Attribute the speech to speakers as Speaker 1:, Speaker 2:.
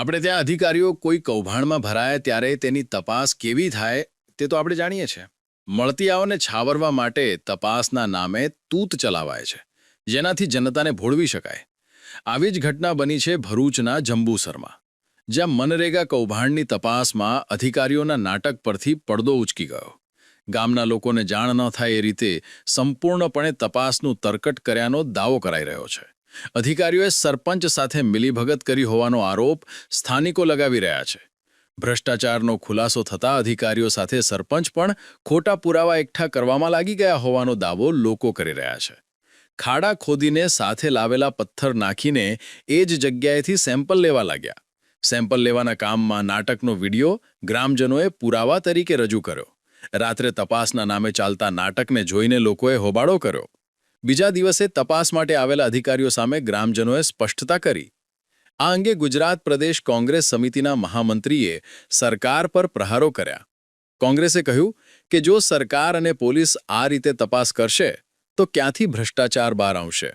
Speaker 1: આપણે ત્યાં અધિકારીઓ કોઈ કૌભાંડમાં ભરાય ત્યારે તેની તપાસ કેવી થાય તે તો આપણે જાણીએ છીએ. મળતિયાઓને છાવરવા માટે તપાસના નામે તૂત ચલાવાય છે, જેનાથી જનતાને ભોળવી શકાય. આવી જ ઘટના બની છે ભરૂચના જંબુસરમાં, જ્યાં મનરેગા કૌભાંડની તપાસમાં અધિકારીઓના નાટક પરથી પડદો ઉચકી ગયો. ગામના લોકોને જાણ ન થાય એ રીતે સંપૂર્ણપણે તપાસનું તરકટ કર્યાનો દાવો કરાઈ રહ્યો છે. અધિકારીઓએ સરપંચ સાથે મિલીભગત કરી હોવાનો આરોપ સ્થાનિકો લગાવી રહ્યા છે. ભ્રષ્ટાચારનો ખુલાસો થતાં અધિકારીઓ સાથે સરપંચ પણ ખોટા પુરાવા એકઠા કરવામાં લાગી ગયા હોવાનો દાવો લોકો કરી રહ્યા છે. ખાડા ખોદીને સાથે લાવેલા પથ્થર નાખીને એ જ જગ્યાએથી સેમ્પલ લેવા લાગ્યા. સેમ્પલ લેવાના કામમાં નાટકનો વિડીયો ગ્રામજનોએ પુરાવા તરીકે રજૂ કર્યો. રાત્રે તપાસના નામે ચાલતા નાટકને જોઈને લોકોએ હોબાળો કર્યો. બીજા દિવસે તપાસ માટે આવેલા અધિકારીઓ સામે ગ્રામજનોએ સ્પષ્ટતા કરી. આ અંગે ગુજરાત પ્રદેશ કોંગ્રેસ સમિતિના મહામંત્રીએ સરકાર પર પ્રહારો કર્યા. કોંગ્રેસે કહ્યું કે જો સરકાર અને પોલીસ આ રીતે તપાસ કરશે તો ક્યાંથી ભ્રષ્ટાચાર બહાર આવશે.